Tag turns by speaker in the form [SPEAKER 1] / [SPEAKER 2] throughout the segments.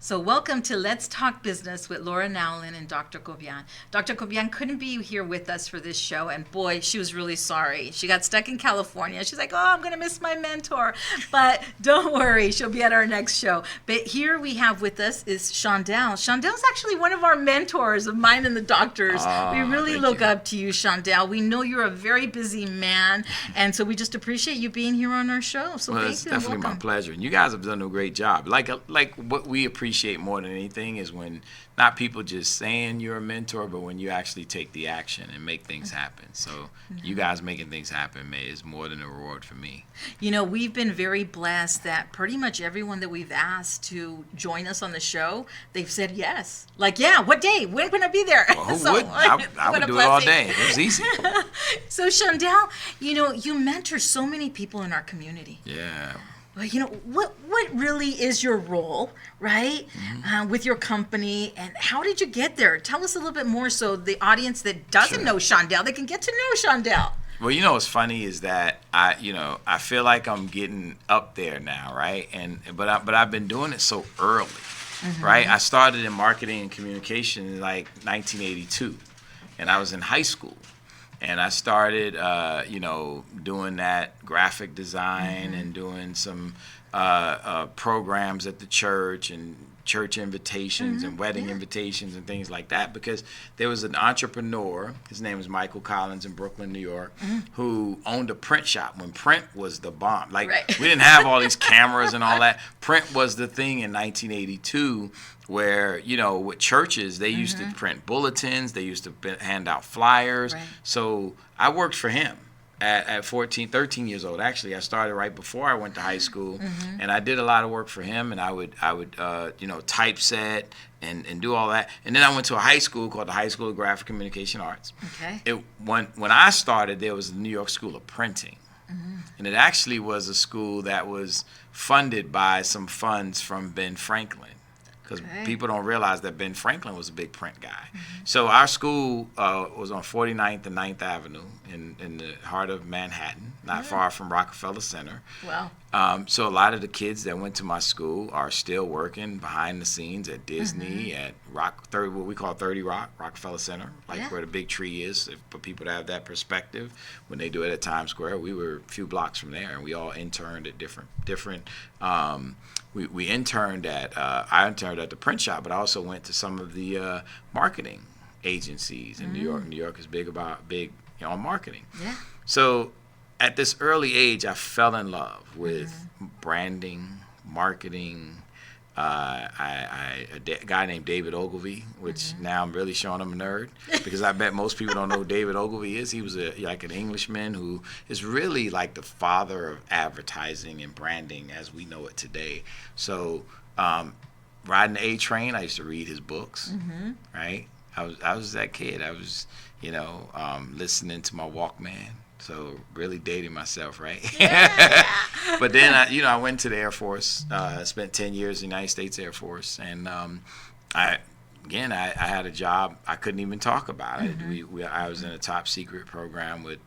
[SPEAKER 1] So welcome to Let's Talk Business with Laura Nowlin and Dr. Cobian. Dr. Cobian couldn't be here with us for this show, and boy, she was really sorry. She got stuck in California. She's like, oh, I'm going to miss my mentor. But don't worry, she'll be at our next show. But here we have with us is Shaundell. Shaundell's actually one of our mentors of mine and the doctors. We really look up to you, Shaundell. We know you're a very busy man, and so we just appreciate you being here on our show. So thank
[SPEAKER 2] It's
[SPEAKER 1] you and
[SPEAKER 2] definitely my
[SPEAKER 1] welcome.
[SPEAKER 2] pleasure. And you guys have done a great job. Like what we appreciate more than anything is when not people just saying you're a mentor, but when you actually take the action and make things happen. So you guys making things happen is more than a reward for me.
[SPEAKER 1] You know, we've been very blessed that pretty much everyone that we've asked to join us on the show, they've said yes. Like, yeah, what day? When can I be there?
[SPEAKER 2] Well, who wouldn't? I would do it all day. It was easy.
[SPEAKER 1] So, Shaundell, you know, you mentor so many people in our community.
[SPEAKER 2] Yeah.
[SPEAKER 1] Well, you know, what really is your role, right, with your company, and how did you get there? Tell us a little bit more so the audience that doesn't know Shaundell, they can get to know Shaundell.
[SPEAKER 2] Well, you know what's funny is that I feel like I'm getting up there now, right? But I've been doing it so early, right? I started in marketing and communication in like 1982, and I was in high school. And I started, doing that graphic design and doing some programs at the church and church invitations and wedding invitations and things like that, because there was an entrepreneur, his name is Michael Collins in Brooklyn, New York, who owned a print shop when print was the bomb. Like, we didn't have all these cameras and all that. Print was the thing in 1982. Where, you know, with churches, they used to print bulletins, they used to hand out flyers. Right. So I worked for him at 13 years old. Actually, I started right before I went to high school, and I did a lot of work for him, and I would typeset and do all that. And then I went to a high school called the High School of Graphic Communication Arts. Okay. When I started, there was the New York School of Printing. And it actually was a school that was funded by some funds from Ben Franklin. Because people don't realize that Ben Franklin was a big print guy. So our school was on 49th and 9th Avenue in the heart of Manhattan, not far from Rockefeller Center. Wow. So a lot of the kids that went to my school are still working behind the scenes at Disney, at what we call 30 Rock, Rockefeller Center, where the big tree is, for people to have that perspective. When they do it at Times Square, we were a few blocks from there, and we all interned at different we interned at, I interned at the print shop, but I also went to some of the marketing agencies in New York. New York is big on marketing. Yeah. So at this early age, I fell in love with branding, marketing. A guy named David Ogilvy, which now I'm really showing him a nerd, because I bet most people don't know who David Ogilvy is. He was like an Englishman who is really like the father of advertising and branding as we know it today. So riding the A train, I used to read his books, right? I was that kid. I was, listening to my Walkman. So really dating myself, right? Yeah. But then I went to the Air Force. Spent 10 years in the United States Air Force, and I had a job I couldn't even talk about. I was in a top secret program with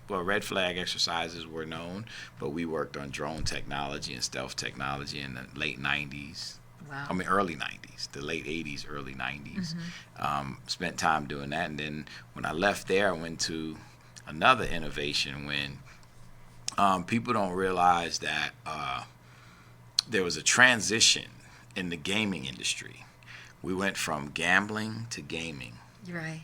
[SPEAKER 2] red flag exercises were known, but we worked on drone technology and stealth technology in the late 90s. Wow. I mean, early 90s, the late 80s, early 90s. Spent time doing that, and then when I left there, I went to another innovation when people don't realize that there was a transition in the gaming industry. We went from gambling to gaming. Right.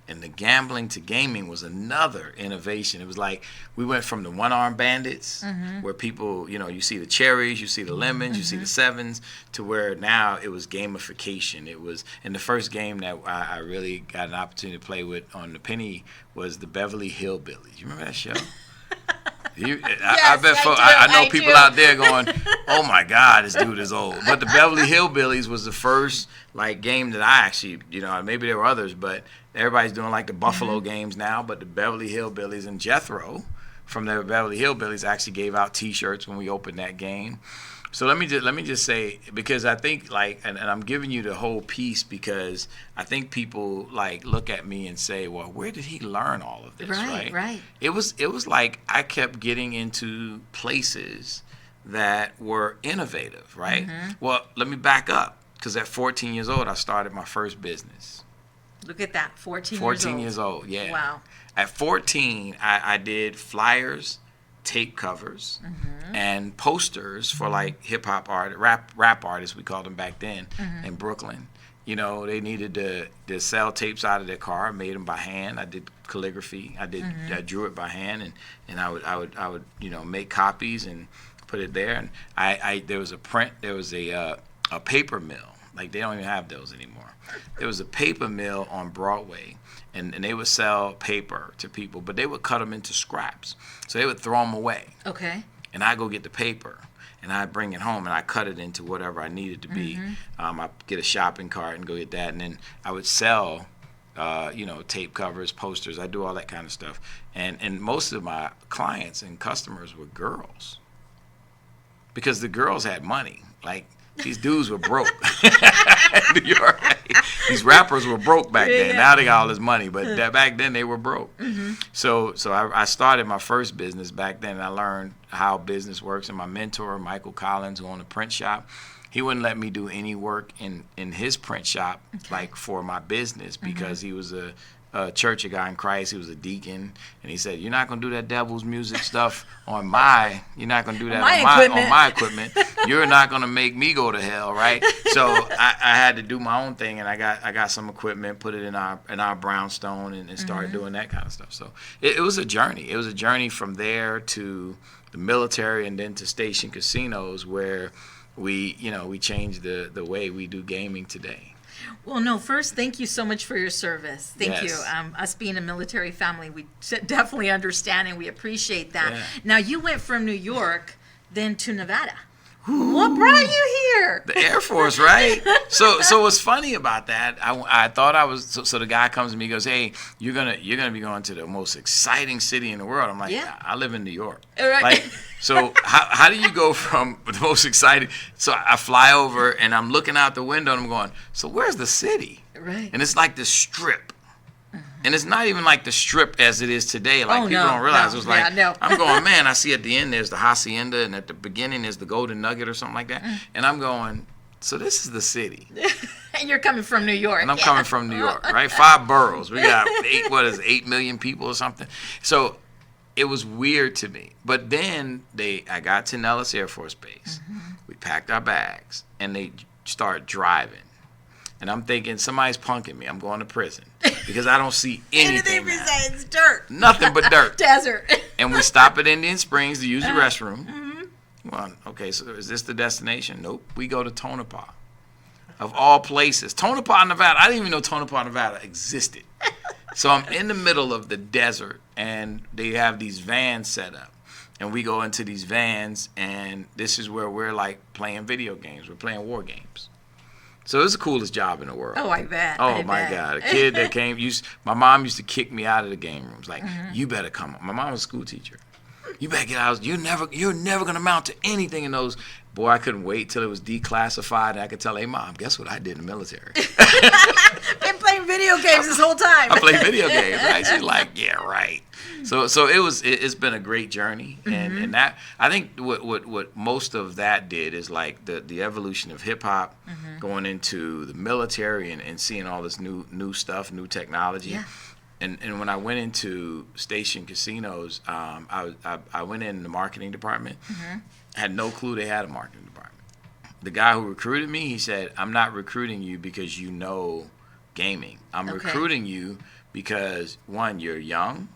[SPEAKER 2] And the gambling to gaming was another innovation. It was like we went from the one-armed bandits, where people, you see the cherries, you see the lemons, you see the sevens, to where now it was gamification. It was, and the first game that I really got an opportunity to play with on the penny was the Beverly Hillbillies. You remember that show? I bet I know people out there going, "Oh my God, this dude is old." But the Beverly Hillbillies was the first game that I actually, maybe there were others, but everybody's doing like the Buffalo games now. But the Beverly Hillbillies and Jethro from the Beverly Hillbillies actually gave out T-shirts when we opened that game. So let me just say, because I think and I'm giving you the whole piece because I think people look at me and say, well, where did he learn all of this? Right. It was like I kept getting into places that were innovative, right? Well, let me back up. because at 14 years old, I started my first business.
[SPEAKER 1] Look at that, 14
[SPEAKER 2] years old, yeah.
[SPEAKER 1] Wow.
[SPEAKER 2] At 14, I did flyers, tape covers, and posters for like hip hop rap artists, we called them back then, in Brooklyn. You know, they needed to sell tapes out of their car. I made them by hand. I did calligraphy. I drew it by hand, and I would make copies and put it there. And there was a paper mill. Like, they don't even have those anymore. There was a paper mill on Broadway, and they would sell paper to people, but they would cut them into scraps. So they would throw them away.
[SPEAKER 1] Okay.
[SPEAKER 2] And I go get the paper, and I bring it home, and I cut it into whatever I needed to be. I get a shopping cart and go get that, and then I would sell, tape covers, posters. I do all that kind of stuff. And most of my clients and customers were girls, because the girls had money. Like, these dudes were broke. In New York, these rappers were broke back then. Now they got all this money, but back then they were broke. So I started my first business back then, and I learned how business works. And my mentor, Michael Collins, who owned a print shop, he wouldn't let me do any work in his print shop, like, for my business, because he was a Church of God in Christ. He was a deacon, and he said, "You're not gonna do that devil's music stuff on my. You're not gonna do that on my equipment. You're not gonna make me go to hell, right?" So I had to do my own thing, and I got some equipment, put it in our brownstone, and started doing that kind of stuff. So it was a journey. It was a journey from there to the military, and then to Station Casinos, where we changed the way we do gaming today.
[SPEAKER 1] Well, no, first, thank you so much for your service. Thank you. Us being a military family, we definitely understand, and we appreciate that. Yeah. Now, you went from New York then to Nevada. Ooh. What brought you here?
[SPEAKER 2] The Air Force, right? So what's funny about that, I thought I was, so the guy comes to me and goes, "Hey, you're gonna be going to the most exciting city in the world." I'm like, I live in New York.
[SPEAKER 1] Right.
[SPEAKER 2] Like, so how do you go from the most exciting? So I fly over, and I'm looking out the window, and I'm going, so where's the city?
[SPEAKER 1] Right.
[SPEAKER 2] And it's like this strip. And it's not even like the strip as it is today. Like, people don't realize. It was like, I'm going, man, I see at the end there's the Hacienda, and at the beginning there's the Golden Nugget or something like that. And I'm going, so this is the city.
[SPEAKER 1] And you're coming from New York.
[SPEAKER 2] And I'm coming from New York, right? 5 boroughs. We got 8 million people or something. So it was weird to me. But then I got to Nellis Air Force Base. We packed our bags, and they started driving. And I'm thinking, somebody's punking me. I'm going to prison, because I don't see anything
[SPEAKER 1] besides dirt.
[SPEAKER 2] Nothing but dirt.
[SPEAKER 1] Desert.
[SPEAKER 2] And we stop at Indian Springs to use the restroom. Well, okay, so is this the destination? Nope. We go to Tonopah, of all places. Tonopah, Nevada. I didn't even know Tonopah, Nevada existed. So I'm in the middle of the desert, and they have these vans set up. And we go into these vans, and this is where we're, like, playing video games. We're playing war games. So it was the coolest job in the world.
[SPEAKER 1] Oh, I bet.
[SPEAKER 2] Oh, my God. A kid that came, my mom used to kick me out of the game rooms. Like, you better come. My mom was a school teacher. You better get out. You're never going to amount to anything in those. Boy, I couldn't wait till it was declassified, and I could tell, hey, Mom, guess what I did in the military?
[SPEAKER 1] Been playing video games this whole time.
[SPEAKER 2] I played video games, right? She's like, yeah, right. So it's been a great journey, and that, I think what most of that did is, like, the evolution of hip hop, going into the military, and seeing all this new stuff, new technology.
[SPEAKER 1] Yeah.
[SPEAKER 2] And when I went into Station Casinos, I went in the marketing department. Had no clue they had a marketing department. The guy who recruited me, he said, "I'm not recruiting you because you know gaming. I'm recruiting you because, one, you're young,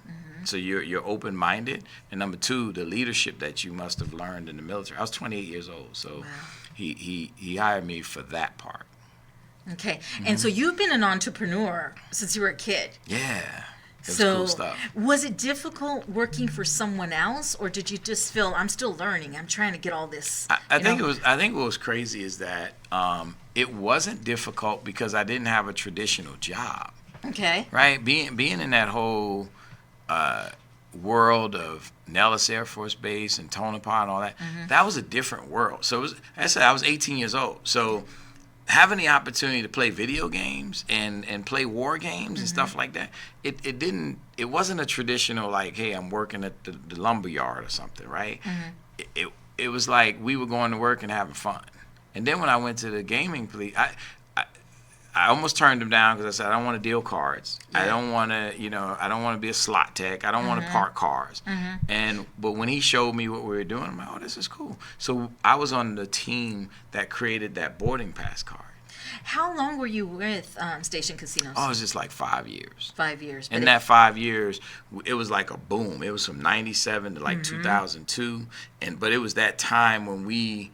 [SPEAKER 2] so you're open-minded, and number 2, the leadership that you must have learned in the military." I was 28 years old, so he hired me for that part.
[SPEAKER 1] Okay, and so you've been an entrepreneur since you were a kid.
[SPEAKER 2] Yeah. It was cool stuff.
[SPEAKER 1] Was it difficult working for someone else, or did you just feel, I'm still learning, I'm trying to get all this?
[SPEAKER 2] I think what was crazy is that it wasn't difficult because I didn't have a traditional job.
[SPEAKER 1] Okay.
[SPEAKER 2] Right? Being in that whole world of Nellis Air Force Base and Tonopah and all that, that was a different world. So I said I was 18 years old. So having the opportunity to play video games and play war games and stuff like that, it wasn't a traditional, like, hey, I'm working at the lumber yard or something, right? It was like we were going to work and having fun. And then when I went to the gaming police, I almost turned them down because I said I don't want to deal cards. Yeah. I don't want to, I don't want to be a slot tech. I don't want to park cars. But when he showed me what we were doing, I'm like, oh, this is cool. So I was on the team that created that boarding pass card.
[SPEAKER 1] How long were you with Station Casinos?
[SPEAKER 2] Oh, it was just like 5 years.
[SPEAKER 1] 5 years.
[SPEAKER 2] In that 5 years, it was like a boom. It was from 97 to like 2002. But it was that time when we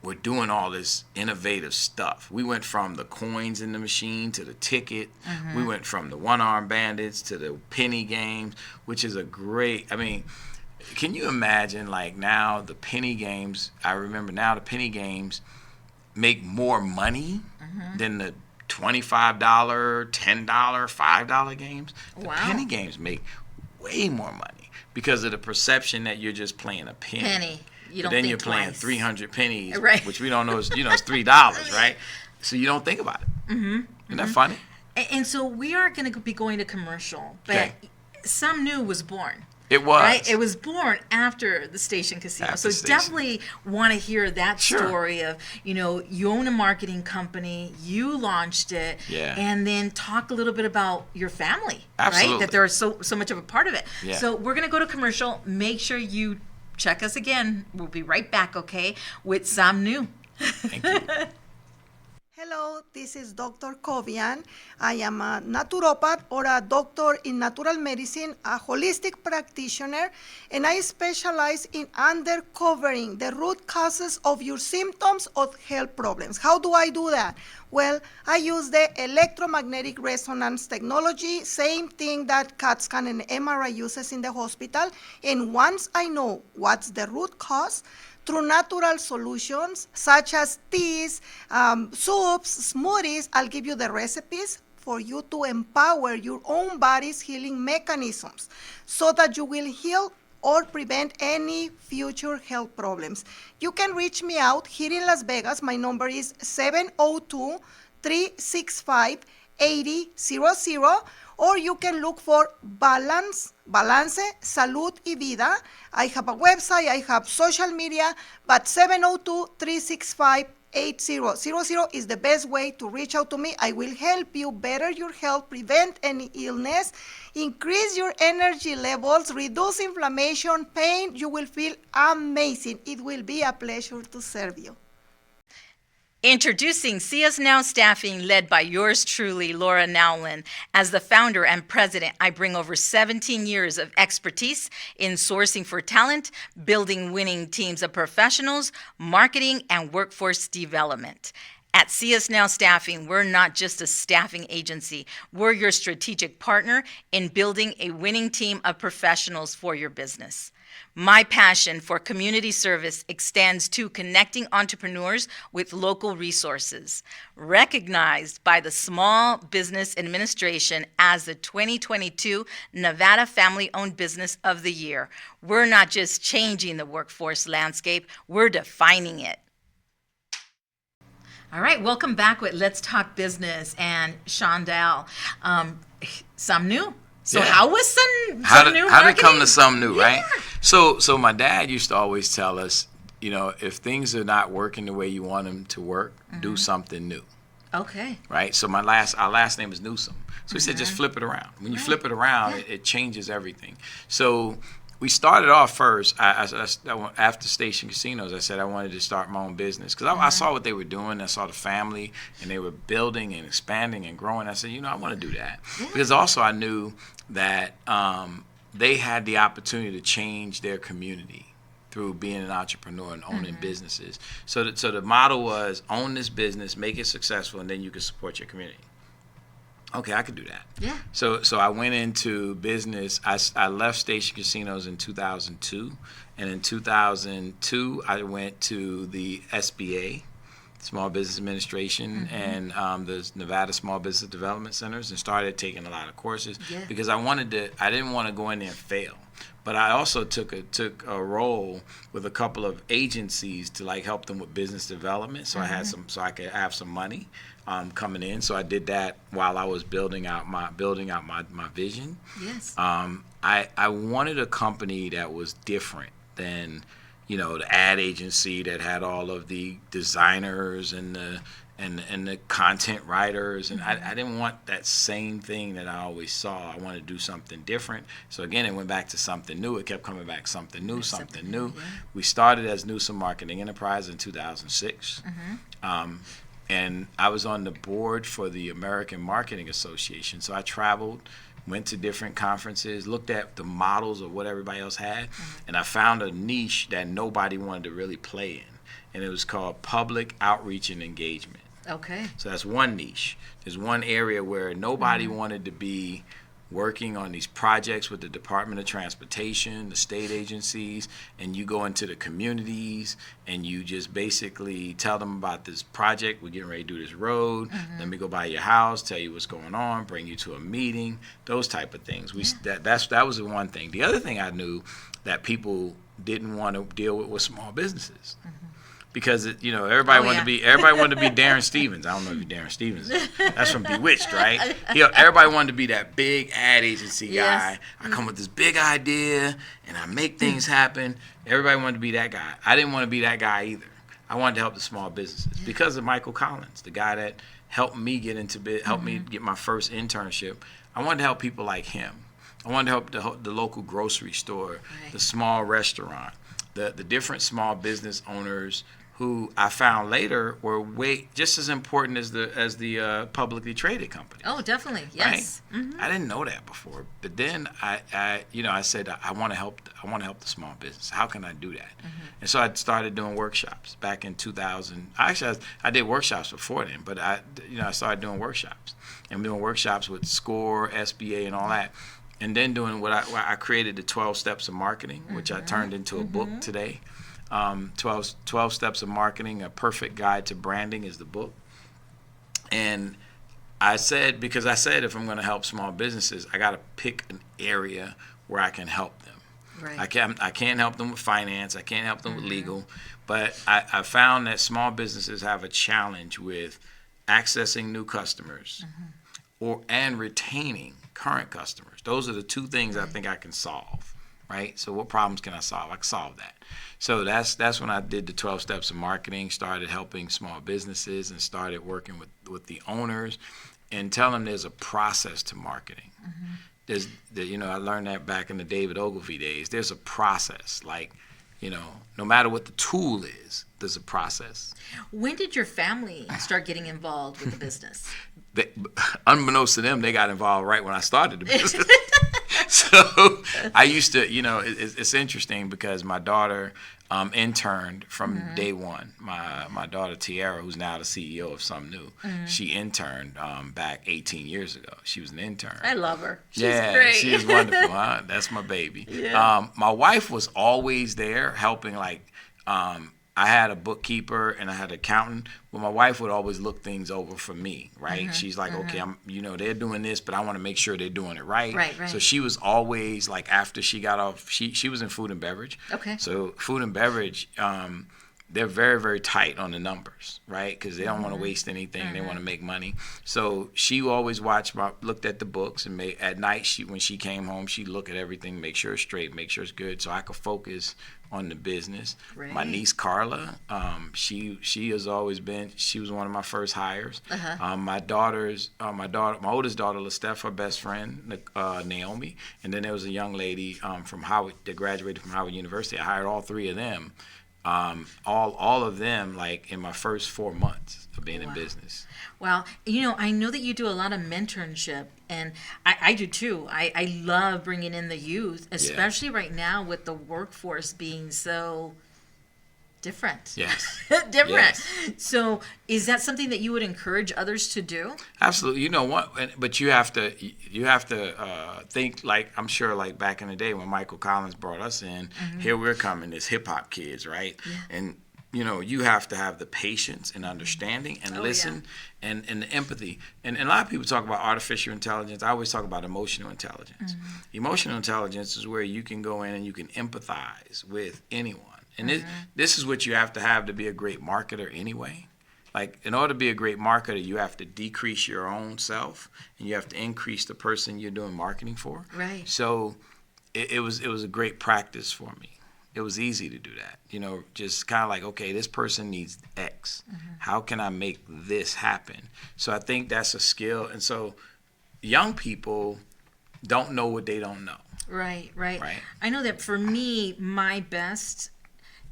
[SPEAKER 2] were doing all this innovative stuff. We went from the coins in the machine to the ticket. We went from the one-arm bandits to the penny games, which is can you imagine, like, now the penny games, I remember now the penny games make more money than the $25, $10, $5 games. The penny games make way more money because of the perception that you're just playing a penny.
[SPEAKER 1] You don't
[SPEAKER 2] then
[SPEAKER 1] think
[SPEAKER 2] you're playing
[SPEAKER 1] twice. 300
[SPEAKER 2] pennies,
[SPEAKER 1] right.
[SPEAKER 2] which we don't know is, it's $3, right? So you don't think about it. Isn't that funny?
[SPEAKER 1] And so we are going to be going to commercial, but Sumnu was born.
[SPEAKER 2] It was.
[SPEAKER 1] Right? It was born after the Station Casino. Definitely want to hear that story of, you own a marketing company, you launched it, and then talk a little bit about your family, right? That they're so much of a part of it.
[SPEAKER 2] Yeah.
[SPEAKER 1] So we're going to go to commercial. Make sure you check us again. We'll be right back, okay, with Sumnu.
[SPEAKER 2] Thank you.
[SPEAKER 3] Hello, this is Dr. Kovian. I am a naturopath or a doctor in natural medicine, a holistic practitioner, and I specialize in uncovering the root causes of your symptoms of health problems. How do I do that? Well, I use the electromagnetic resonance technology, same thing that CAT scan and MRI uses in the hospital. And once I know what's the root cause, through natural solutions such as teas, soups, smoothies, I'll give you the recipes for you to empower your own body's healing mechanisms so that you will heal or prevent any future health problems. You can reach me out here in Las Vegas. My number is 702-365-8000, or you can look for Balance, Salud y Vida. I have a website, I have social media, but 702-365-8000 is the best way to reach out to me. I will help you better your health, prevent any illness, increase your energy levels, reduce inflammation, pain. You will feel amazing. It will be a pleasure to serve you.
[SPEAKER 1] Introducing See Us Now Staffing, led by yours truly, Laura Nowlin. As the founder and president, I bring over 17 years of expertise in sourcing for talent, building winning teams of professionals, marketing, and workforce development. At See Us Now Staffing, we're not just a staffing agency. We're your strategic partner in building a winning team of professionals for your business. My passion for community service extends to connecting entrepreneurs with local resources. Recognized by the Small Business Administration as the 2022 Nevada Family-Owned Business of the Year, we're not just changing the workforce landscape, we're defining it. All right, welcome back with Let's Talk Business and Shaundell. Sumnu. So how was Sumnu
[SPEAKER 2] How did it come to
[SPEAKER 1] Sumnu,
[SPEAKER 2] right? So my dad used to always tell us, if things are not working the way you want them to work, do something new.
[SPEAKER 1] Okay.
[SPEAKER 2] Right? So our last name is Newsome. So he said, just flip it around. When you flip it around, it changes everything. So we started off first, after Station Casinos, I said I wanted to start my own business. Because I saw what they were doing. I saw the family, and they were building and expanding and growing. I said, I want to do that. Because also I knew that they had the opportunity to change their community through being an entrepreneur and owning businesses. So the model was own this business, make it successful, and then you can support your community. Okay, I could do that.
[SPEAKER 1] Yeah.
[SPEAKER 2] So I went into business. I left Station Casinos in 2002, and in 2002 I went to the SBA, Small Business Administration, and the Nevada Small Business Development Centers, and started taking a lot of courses because I didn't want to go in there and fail. But I also took a role with a couple of agencies to help them with business development. So I had I could have some money coming in. So I did that while I was building out my vision.
[SPEAKER 1] Yes.
[SPEAKER 2] I wanted a company that was different than the ad agency that had all of the designers and the content writers, and I didn't want that same thing that I always saw. I wanted to do something different. So again, it went back to something new. It kept coming back, something new.
[SPEAKER 1] Yeah.
[SPEAKER 2] We started as Newsome Marketing Enterprise in 2006. And I was on the board for the American Marketing Association. So I traveled, went to different conferences, looked at the models of what everybody else had, and I found a niche that nobody wanted to really play in. And it was called public outreach and engagement.
[SPEAKER 1] Okay.
[SPEAKER 2] So that's one niche. There's one area where nobody wanted to be working on these projects with the Department of Transportation, the state agencies, and you go into the communities and you just basically tell them about this project. We're getting ready to do this road. Let me go by your house, tell you what's going on, bring you to a meeting, those type of things. That was the one thing. The other thing I knew that people didn't want to deal with was small businesses. Because everybody wanted to be Darren Stevens. I don't know if you're Darren Stevens. That's from Bewitched, right? Everybody wanted to be that big ad agency guy.
[SPEAKER 1] Yes.
[SPEAKER 2] I come with this big idea and I make things happen. Everybody wanted to be that guy. I didn't want to be that guy either. I wanted to help the small businesses because of Michael Collins, the guy that helped me get helped me get my first internship. I wanted to help people like him. I wanted to help the local grocery store, the small restaurant, the different small business owners who I found later were just as important as the publicly traded company.
[SPEAKER 1] Oh, definitely, yes.
[SPEAKER 2] Right? I didn't know that before, but then I said I want to help the small business. How can I do that? And so I started doing workshops back in 2000. Actually, I did workshops before then, but I started doing workshops and doing workshops with SCORE, SBA, and all that. And then doing what I created the 12 Steps of Marketing, which I turned into a book today. 12 Steps of Marketing, A Perfect Guide to Branding is the book. And I said if I'm going to help small businesses, I got to pick an area where I can help them.
[SPEAKER 1] Right.
[SPEAKER 2] I can't help them with finance. I can't help them with legal. But I found that small businesses have a challenge with accessing new customers and retaining current customers. Those are the two things I think I can solve, right? So what problems can I solve? I can solve that. So that's when I did the 12 Steps of Marketing, started helping small businesses and started working with the owners and telling them there's a process to marketing. I learned that back in the David Ogilvy days. There's a process. Like, no matter what the tool is, there's a process.
[SPEAKER 1] When did your family start getting involved with the business?
[SPEAKER 2] Unbeknownst to them, they got involved right when I started the business. So I used to, it's interesting because my daughter interned from day one. My daughter Tiara, who's now the CEO of Sumnu, she interned back 18 years ago. She was an intern.
[SPEAKER 1] I love her. She's
[SPEAKER 2] great. She is wonderful. Huh? That's my baby. Yeah. My wife was always there helping, I had a bookkeeper and I had an accountant, but my wife would always look things over for me, right? She's like, okay, they're doing this, but I want to make sure they're doing it right.
[SPEAKER 1] Right.
[SPEAKER 2] So she was always after she got off, she was in food and beverage.
[SPEAKER 1] Okay.
[SPEAKER 2] So food and beverage, they're very, very tight on the numbers, right? Because they don't want to waste anything. They want to make money. So she always looked at the books, and at night, when she came home, she'd look at everything, make sure it's straight, make sure it's good, so I could focus on the business.
[SPEAKER 1] Right.
[SPEAKER 2] My niece Carla, she was one of my first hires. My oldest daughter Lesteph, her best friend Naomi, and then there was a young lady from Howard that graduated from Howard University. I hired all three of them. All of them in my first 4 months of being in business.
[SPEAKER 1] Wow. I know that you do a lot of mentorship, and I do too. I love bringing in the youth, especially right now with the workforce being so different.
[SPEAKER 2] Yes.
[SPEAKER 1] Different.
[SPEAKER 2] Yes.
[SPEAKER 1] So is that something that you would encourage others to do?
[SPEAKER 2] Absolutely. You know what? But you have to think I'm sure back in the day when Michael Collins brought us in, here we're coming as hip hop kids, right? Yeah. And you have to have the patience and understanding and listen and the empathy. And a lot of people talk about artificial intelligence. I always talk about emotional intelligence. Emotional intelligence is where you can go in and you can empathize with anyone. And this is what you have to be a great marketer anyway. In order to be a great marketer, you have to decrease your own self and you have to increase the person you're doing marketing for.
[SPEAKER 1] Right.
[SPEAKER 2] So it was a great practice for me. it was easy to do that. You know, just kind of like, okay, this person needs X. How can I make this happen? So I think that's a skill. And so young people don't know what they don't know.
[SPEAKER 1] Right. I know that for me, my best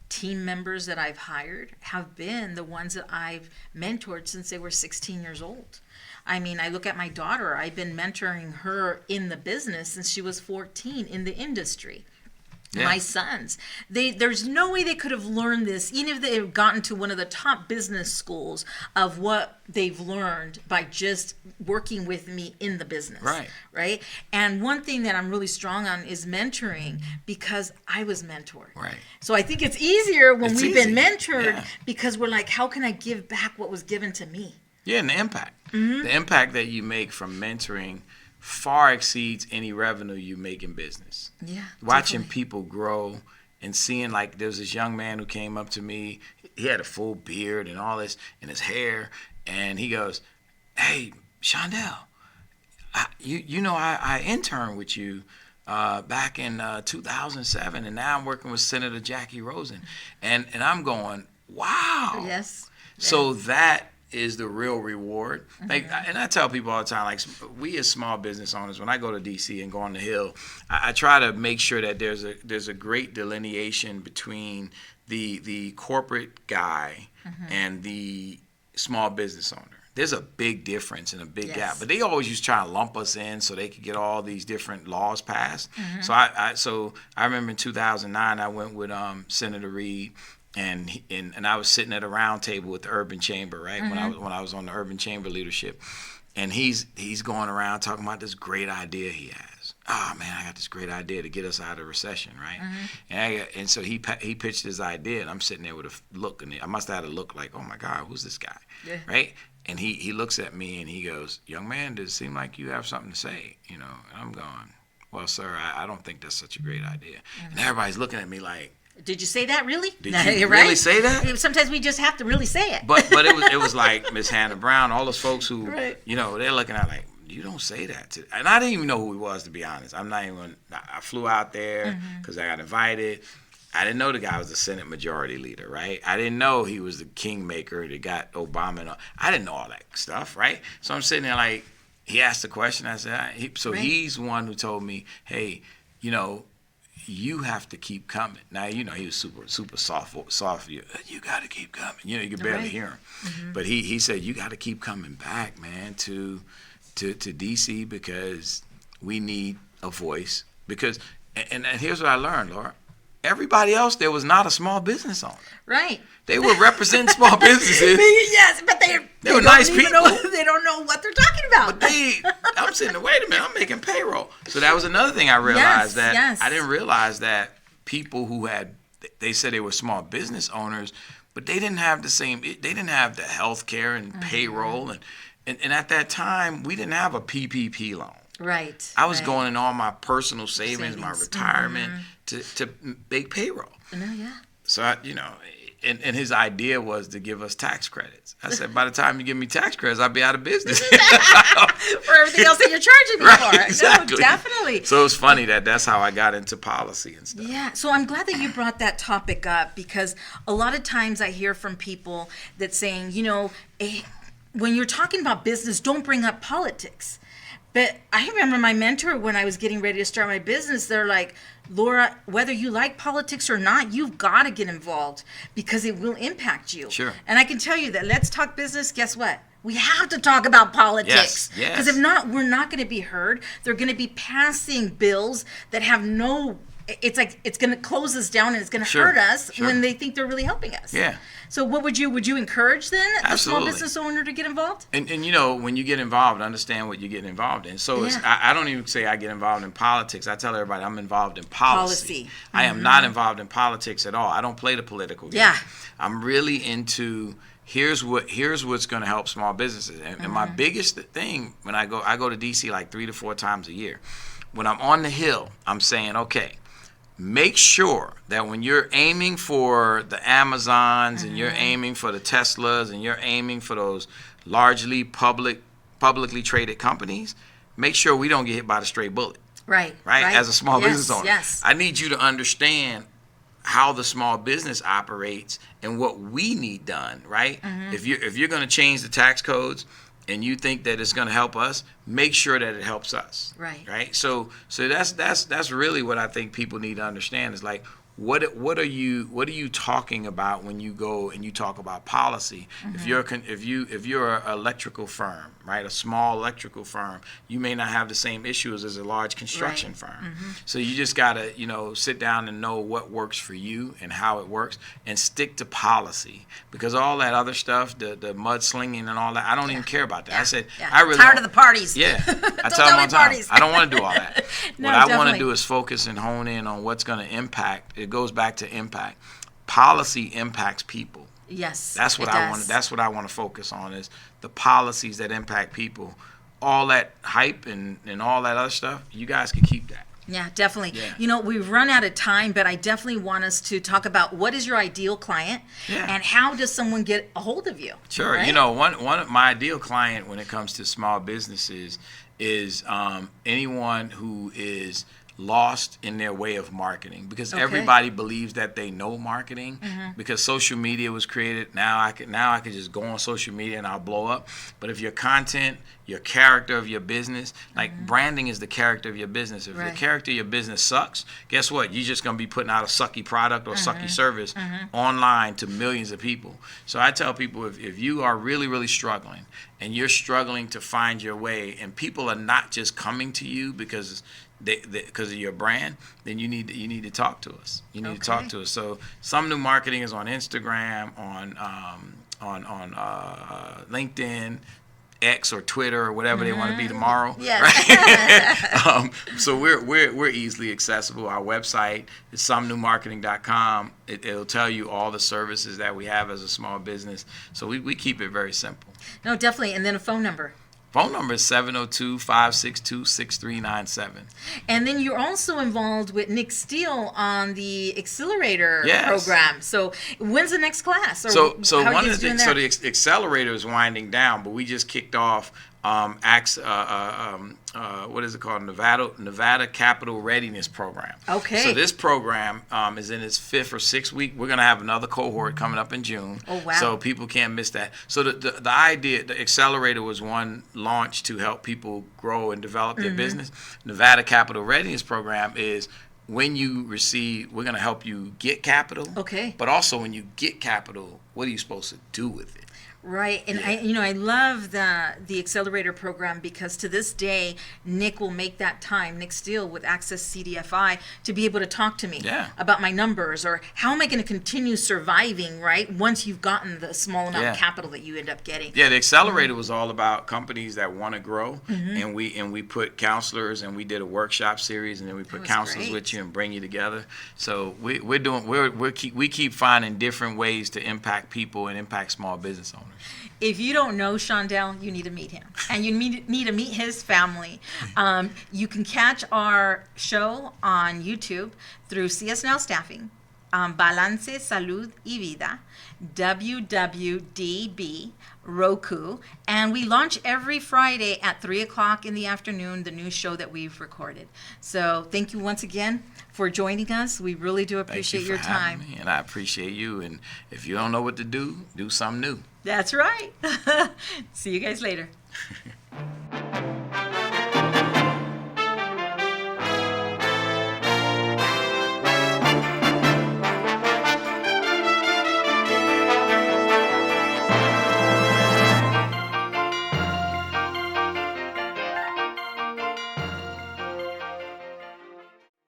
[SPEAKER 1] team members that I've hired have been the ones that I've mentored since they were 16 years old. I mean, I look at my daughter. I've been mentoring her in the business since she was 14 in the industry. Yeah. My sons, there's no way they could have learned this, even if they had gotten to one of the top business schools, of what they've learned by just working with me in the business. Right. And one thing that I'm really strong on is mentoring, because I was mentored.
[SPEAKER 2] Right.
[SPEAKER 1] So I think it's easier when we've been mentored, because we're like, how can I give back what was given to me?
[SPEAKER 2] Yeah, and the impact. The impact that you make from mentoring far exceeds any revenue you make in business.
[SPEAKER 1] Yeah.
[SPEAKER 2] Watching people grow and seeing, like, there was this young man who came up to me. He had a full beard and all this, and his hair, and he goes, "Hey, Shaundell, I interned with you back in 2007, and now I'm working with Senator Jackie Rosen," and I'm going, wow.
[SPEAKER 1] Yes.
[SPEAKER 2] So that is the real reward. Like, and I tell people all the time, like, we as small business owners, when I go to DC and go on the Hill, I try to make sure that there's a great delineation between the corporate guy and the small business owner. There's a big difference and a big gap, but they always used to try to lump us in so they could get all these different laws passed. So I remember in 2009 I went with Senator Reed. And I was sitting at a round table with the Urban Chamber, right? When I was on the Urban Chamber leadership, and he's going around talking about this great idea he has. Oh man, I got this great idea to get us out of recession, right? And so he pitched his idea, and I'm sitting there with a look, and I must have had a look like, oh my God, who's this guy, right? And he looks at me and he goes, "Young man, does it seem like you have something to say?" You know, and I'm going, "Well, sir, I don't think that's such a great idea." And everybody's looking at me like,
[SPEAKER 1] "Did you say that really?
[SPEAKER 2] Did you really say that?"
[SPEAKER 1] Sometimes we just have to really say it.
[SPEAKER 2] But it was like Miss Hannah Brown, all those folks who, you know, they're looking at like, you don't say that. And I didn't even know who he was, to be honest. I flew out there because I got invited. I didn't know the guy was the Senate Majority Leader, right? I didn't know he was the kingmaker that got Obama. And all. I didn't know all that stuff, right? So I'm sitting there like, he asked the question. I said, he's the one who told me, hey, you know, you have to keep coming. Now, you know, he was super soft. You got to keep coming. You know, you could barely hear him. But he said, you got to keep coming back, man, to D.C. because we need a voice. Because, and here's what I learned, Laura. Everybody else there was not a small business owner.
[SPEAKER 1] Right.
[SPEAKER 2] They were representing small businesses.
[SPEAKER 1] Yes, but they
[SPEAKER 2] were nice people.
[SPEAKER 1] They don't know what they're talking about.
[SPEAKER 2] But I'm sitting there, wait a minute, I'm making payroll. So that was another thing I realized I didn't realize that people who they said they were small business owners, but they didn't have they didn't have the health care and payroll. And at that time, we didn't have a PPP loan.
[SPEAKER 1] Right.
[SPEAKER 2] I was going in all my personal savings. My retirement to make payroll. So and his idea was to give us tax credits. I said, by the time you give me tax credits, I'll be out of business.
[SPEAKER 1] For everything else that you're charging me for.
[SPEAKER 2] Exactly.
[SPEAKER 1] No, definitely.
[SPEAKER 2] So it's funny that's how I got into policy and stuff.
[SPEAKER 1] Yeah. So I'm glad that you brought that topic up, because a lot of times I hear from people that saying, you know, when you're talking about business, don't bring up politics. But I remember my mentor, when I was getting ready to start my business, they're like, Laura, whether you like politics or not, you've got to get involved because it will impact you.
[SPEAKER 2] Sure.
[SPEAKER 1] And I can tell you that Let's Talk Business, guess what? We have to talk about politics.
[SPEAKER 2] Yes.
[SPEAKER 1] Because if not, we're not going to be heard. They're going to be passing bills that have no, it's like, it's going to close us down and it's going to hurt us when they think they're really helping us.
[SPEAKER 2] Yeah.
[SPEAKER 1] So what would you encourage then a small
[SPEAKER 2] Absolutely.
[SPEAKER 1] business owner to get involved?
[SPEAKER 2] And you know, when you get involved, understand what you're getting involved in. So I don't even say I get involved in politics. I tell everybody I'm involved in policy. I am not involved in politics at all. I don't play the political game.
[SPEAKER 1] Yeah.
[SPEAKER 2] I'm really into here's what's going to help small businesses. And my biggest thing when I go to DC like 3 to 4 times a year. When I'm on the Hill, I'm saying, okay, make sure that when you're aiming for the Amazons and you're aiming for the Teslas and you're aiming for those largely publicly traded companies, make sure we don't get hit by the stray bullet.
[SPEAKER 1] Right.
[SPEAKER 2] As a small business owner.
[SPEAKER 1] Yes.
[SPEAKER 2] I need you to understand how the small business operates and what we need done, right? If you're going to change the tax codes and you think that it's going to help us, make sure that it helps us. Right. So that's really what I think people need to understand is like, what are you talking about when you go and you talk about policy? If you're an electrical firm, right, a small electrical firm, you may not have the same issues as a large construction firm. So you just gotta sit down and know what works for you and how it works, and stick to policy, because all that other stuff, the mudslinging and all that, I don't even care about that. I said I really
[SPEAKER 1] tired of the parties.
[SPEAKER 2] Yeah, I tell them all the time, I don't want to do all that.
[SPEAKER 1] No,
[SPEAKER 2] what I want to do is focus and hone in on what's going to impact. It goes back to impact. Policy impacts people.
[SPEAKER 1] Yes,
[SPEAKER 2] that's what I want. That's what I want to focus on, is the policies that impact people. All that hype and all that other stuff, you guys can keep that.
[SPEAKER 1] Yeah, definitely.
[SPEAKER 2] Yeah.
[SPEAKER 1] We've run out of time, but I definitely want us to talk about what is your ideal client, and how does someone get a hold of you?
[SPEAKER 2] Sure.
[SPEAKER 1] Right?
[SPEAKER 2] One of my ideal client when it comes to small businesses is anyone who is lost in their way of marketing, because everybody believes that they know marketing, because social media was created. Now I can just go on social media and I'll blow up. But if your content, your character of your business, like branding is the character of your business. If the character of your business sucks, guess what? You're just going to be putting out a sucky product or sucky service online to millions of people. So I tell people, if you are really, really struggling and you're struggling to find your way, and people are not just coming to you because of your brand, then you need to talk to us. You need to talk to us. So Sumnu Marketing is on Instagram, on LinkedIn, X or Twitter or whatever they want to be tomorrow. Right? So we're easily accessible. Our website is sumnumarketing.com. It'll tell you all the services that we have as a small business. So we keep it very simple.
[SPEAKER 1] No, definitely. And then a phone number.
[SPEAKER 2] Phone number is 702-562-6397.
[SPEAKER 1] And then you're also involved with Nick Steele on the Accelerator program. So when's the next class? Or
[SPEAKER 2] so
[SPEAKER 1] how
[SPEAKER 2] one
[SPEAKER 1] are you
[SPEAKER 2] of the
[SPEAKER 1] doing
[SPEAKER 2] things, so
[SPEAKER 1] that?
[SPEAKER 2] the Accelerator is winding down, but we just kicked off what is it called? Nevada Capital Readiness Program.
[SPEAKER 1] Okay.
[SPEAKER 2] So this program is in its 5th or 6th week. We're going to have another cohort coming up in June.
[SPEAKER 1] Oh, wow.
[SPEAKER 2] So people can't miss that. So the idea, the Accelerator was one launch to help people grow and develop their business. Nevada Capital Readiness Program is when you receive, we're going to help you get capital.
[SPEAKER 1] Okay.
[SPEAKER 2] But also when you get capital, what are you supposed to do with it?
[SPEAKER 1] Right, and I love the Accelerator program, because to this day, Nick will make that time, Nick Steele with Access CDFI, to be able to talk to me about my numbers, or how am I going to continue surviving, right, once you've gotten the small amount of capital that you end up getting. Yeah,
[SPEAKER 2] the Accelerator was all about companies that want to grow, and we put counselors, and we did a workshop series, and then we put counselors with you and bring you together. So we keep finding different ways to impact people and impact small business owners.
[SPEAKER 1] If you don't know Shaundell, you need to meet him, and you need to meet his family. You can catch our show on YouTube through CS Now Staffing, Balance, Salud y Vida, WWDB, Roku, and we launch every Friday at 3 o'clock in the afternoon, the new show that we've recorded. So thank you once again for joining us. We really do appreciate your time.
[SPEAKER 2] Me, and I appreciate you. And if you don't know what to do, do something new.
[SPEAKER 1] That's right. See you guys later.